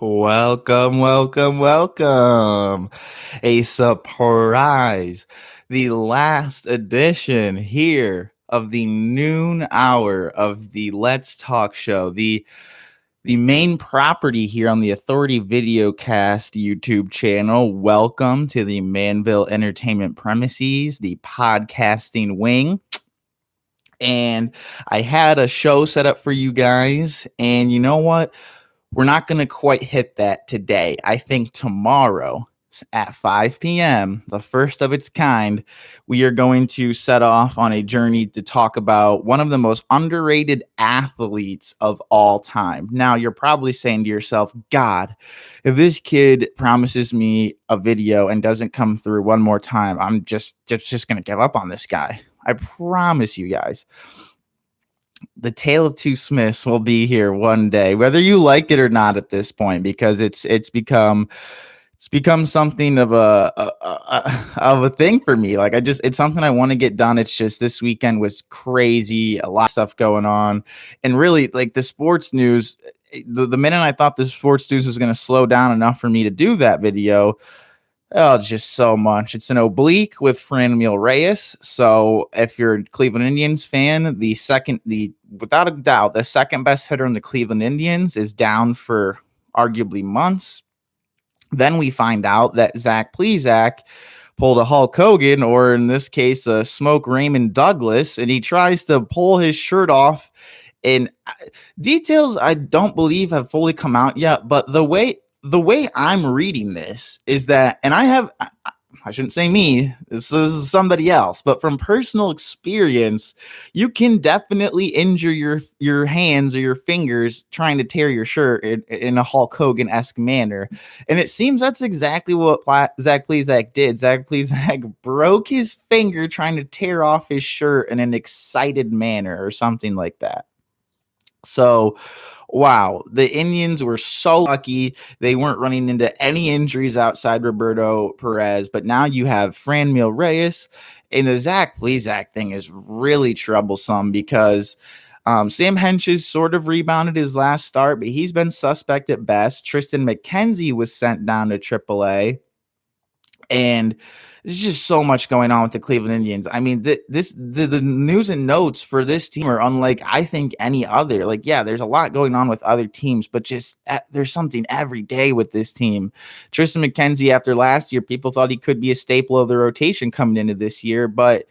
Welcome, welcome, welcome. A surprise. The last edition here of the noon hour of the Let's Talk show. The main property here on the Authority Videocast YouTube channel. Welcome to the Manville Entertainment premises, the podcasting wing. And I had a show set up for you guys, and you know what? We're not going to quite hit that today. I think tomorrow at 5 p.m., the first of its kind, we are going to set off on a journey to talk about one of the most underrated athletes of all time. Now, you're probably saying to yourself, God, if this kid promises me a video and doesn't come through one more time, I'm just going to give up on this guy. I promise you guys. The tale of two Smiths will be here one day, whether you like it or not at this point, because it's become something of a thing for me. Like it's something I want to get done. It's just this weekend was crazy, a lot of stuff going on, and really like the sports news. The minute I thought the sports news was going to slow down enough for me to do that video, oh, it's just so much. It's an oblique with Franmil Reyes. So if you're a Cleveland Indians fan, without a doubt, the second best hitter in the Cleveland Indians is down for arguably months. Then we find out that Zach Plezak pulled a Hulk Hogan, or in this case, a Smoke Raymond Douglas, and he tries to pull his shirt off. And details I don't believe have fully come out yet, but the way I'm reading this is that, and I shouldn't say me, this is somebody else, but from personal experience, you can definitely injure your hands or your fingers trying to tear your shirt in a Hulk Hogan-esque manner. And it seems that's exactly what Zach Plezak did. Zach Plezak broke his finger trying to tear off his shirt in an excited manner or something like that. So, wow, the Indians were so lucky they weren't running into any injuries outside Roberto Perez. But now you have Franmil Reyes, and the Zach Plezak thing is really troublesome because Sam Henches sort of rebounded his last start, but he's been suspect at best. Tristan McKenzie was sent down to AAA. And there's just so much going on with the Cleveland Indians. I mean, the news and notes for this team are unlike, I think, any other. Like, yeah, there's a lot going on with other teams, but just there's something every day with this team. Tristan McKenzie, after last year, people thought he could be a staple of the rotation coming into this year, but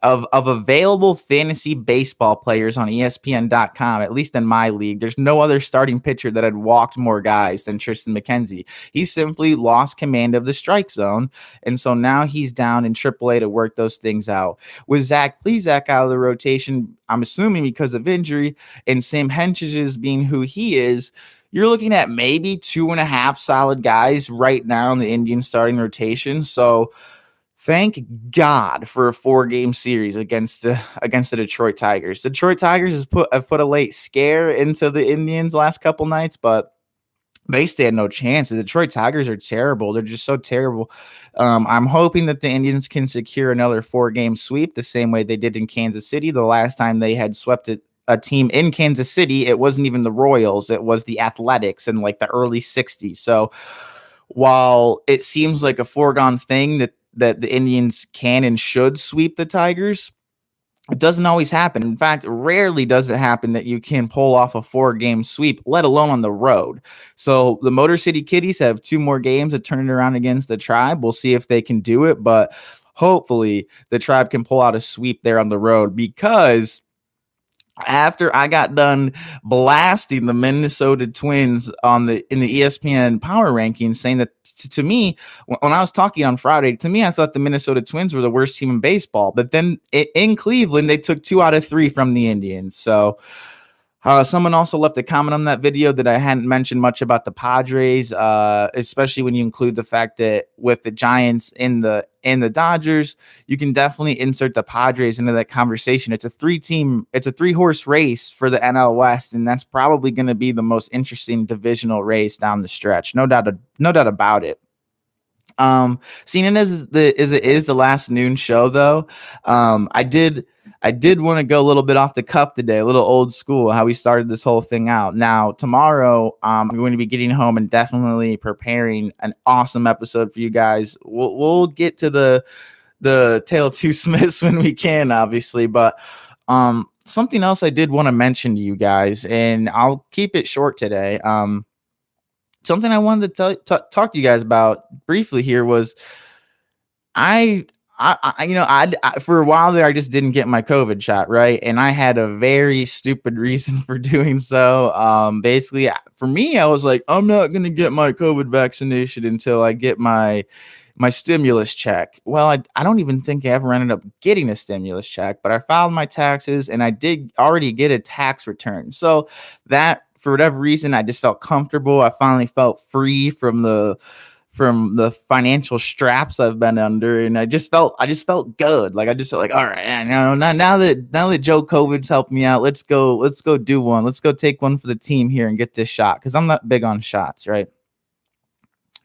of available fantasy baseball players on ESPN.com, at least in my league, there's no other starting pitcher that had walked more guys than Tristan McKenzie. He simply lost command of the strike zone, and so now he's down in AAA to work those things out. With Zach Plezak out of the rotation, I'm assuming because of injury, and Sam Henches being who he is, you're looking at maybe 2.5 solid guys right now in the Indian starting rotation. So thank God for a 4-game series against the Detroit Tigers. The Detroit Tigers have put a late scare into the Indians last couple nights, but they stand no chance. The Detroit Tigers are terrible. They're just so terrible. I'm hoping that the Indians can secure another 4-game sweep the same way they did in Kansas City. The last time they had swept a team in Kansas City, it wasn't even the Royals. It was the Athletics in like the early 60s. So while it seems like a foregone thing that the Indians can and should sweep the Tigers, it doesn't always happen. In fact, rarely does it happen that you can pull off a 4-game sweep, let alone on the road. So the Motor City Kitties have 2 more games to turn it around against the Tribe. We'll see if they can do it, but hopefully the Tribe can pull out a sweep there on the road, because after I got done blasting the Minnesota Twins in the ESPN power rankings, saying that to me, when I was talking on Friday, to me, I thought the Minnesota Twins were the worst team in baseball. But then in Cleveland, they took 2 out of 3 from the Indians. So someone also left a comment on that video that I hadn't mentioned much about the Padres, especially when you include the fact that with the Giants and the Dodgers, you can definitely insert the Padres into that conversation. It's a 3-horse race for the NL West, and that's probably going to be the most interesting divisional race down the stretch. No doubt about it. Seeing it as it is the last noon show though, I did want to go a little bit off the cuff today, a little old school, how we started this whole thing out. Now tomorrow, I'm going to be getting home and definitely preparing an awesome episode for you guys. We'll get to the Tale of Two Smiths when we can, obviously, but something else I did want to mention to you guys, and I'll keep it short today. Something I wanted to talk to you guys about briefly here was I for a while there, I just didn't get my COVID shot, right? And I had a very stupid reason for doing so. Basically, for me, I was like, I'm not gonna get my COVID vaccination until I get my stimulus check. Well, I don't even think I ever ended up getting a stimulus check, but I filed my taxes and I did already get a tax return. So that, for whatever reason, I just felt comfortable. I finally felt free from the financial straps I've been under, and I just felt good. Like I just felt like, all right, now that Joe COVID's helped me out, let's go do one. Let's go take one for the team here and get this shot, because I'm not big on shots, right?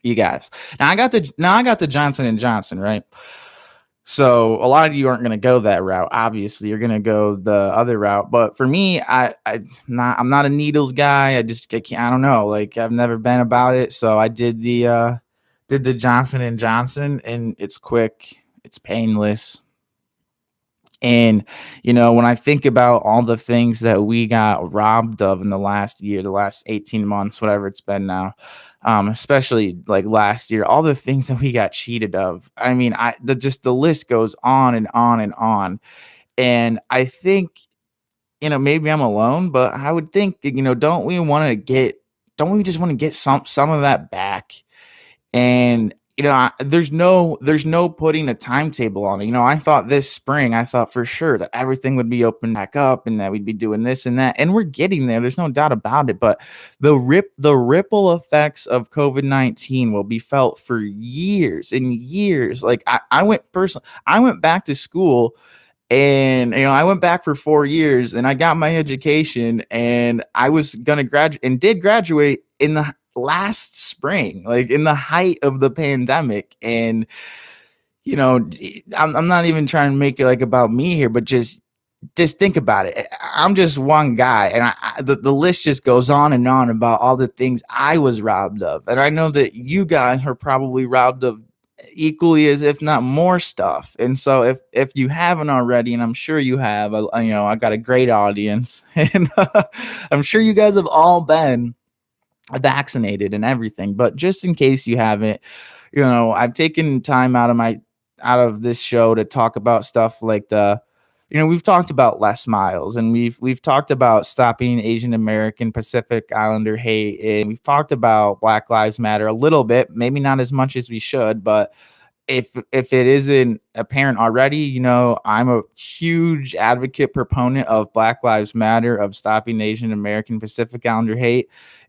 You guys. Now I got the Johnson and Johnson, right? So a lot of you aren't going to go that route. Obviously, you're going to go the other route. But for me, I'm not a needles guy. I can't, I don't know. Like I've never been about it. So I did the Johnson and Johnson, and it's quick, it's painless. And when I think about all the things that we got robbed of in the last year, the last 18 months, whatever it's been now, especially like last year, all the things that we got cheated of. I mean, the list goes on and on and on. And I think, maybe I'm alone, but I would think, don't we just want to get some of that back? And there's no putting a timetable on it. I thought this spring, I thought for sure that everything would be open back up and that we'd be doing this and that, and we're getting there. There's no doubt about it. But the ripple effects of COVID-19 will be felt for years and years. Like I went back to school, and I went back for 4 years and I got my education, and I was gonna graduate and did graduate in the last spring, like in the height of the pandemic. And I'm not even trying to make it like about me here, but just think about it. I'm just one guy, and the list just goes on and on about all the things I was robbed of, and I know that you guys are probably robbed of equally, as if not more stuff. And so if you haven't already, and I'm sure you have, I got a great audience, and I'm sure you guys have all been vaccinated and everything. But just in case you haven't, I've taken time out of this show to talk about stuff like we've talked about Les Miles, and we've talked about stopping Asian American Pacific Islander hate, and we've talked about Black Lives Matter a little bit, maybe not as much as we should. But if it isn't apparent already, I'm a huge advocate, proponent of Black Lives Matter, of stopping Asian American Pacific Islander hate.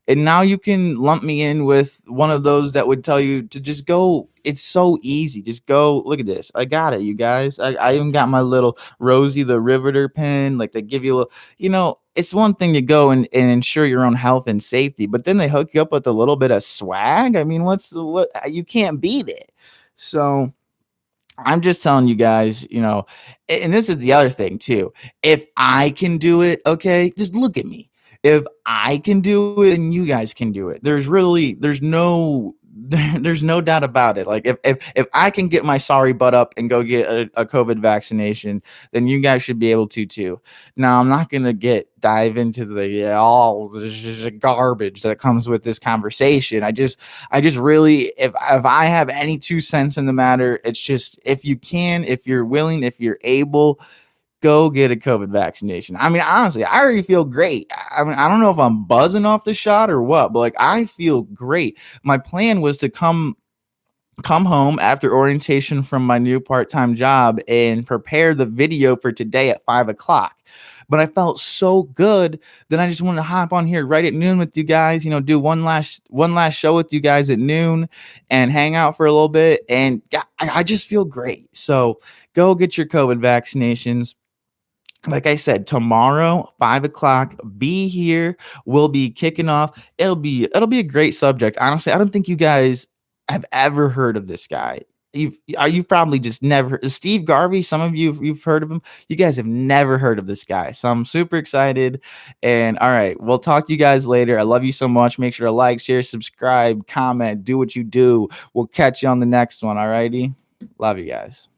And now you can lump me in with one of those that would tell you to just go. It's so easy. Just go. Look at this. I got it, you guys. I even got my little Rosie the Riveter pen. Like they give you a little, it's one thing to go and ensure your own health and safety, but then they hook you up with a little bit of swag. I mean, what you can't beat it. So I'm just telling you guys, and this is the other thing too. If I can do it, okay, just look at me. If I can do it, then you guys can do it. There's no doubt about it. Like if I can get my sorry butt up and go get a COVID vaccination, then you guys should be able to too. Now I'm not gonna dive into all the garbage that comes with this conversation. I just really, if I have any 2 cents in the matter, it's just, if you can, if you're willing, if you're able, go get a COVID vaccination. I mean, honestly, I already feel great. I mean, I don't know if I'm buzzing off the shot or what, but like I feel great. My plan was to come home after orientation from my new part-time job and prepare the video for today at 5 o'clock. But I felt so good that I just wanted to hop on here right at noon with you guys, do one last show with you guys at noon and hang out for a little bit. And I just feel great. So go get your COVID vaccinations. Like I said, tomorrow, 5 o'clock, be here. We'll be kicking off. It'll be a great subject. Honestly, I don't think you guys, have ever heard of this guy. You've probably just never Steve Garvey. Some of you've heard of him. You guys have never heard of this guy. So I'm super excited. And all right, we'll talk to you guys later. I love you so much. Make sure to like, share, subscribe, comment, do what you do. We'll catch you on the next one. All righty. Love you guys.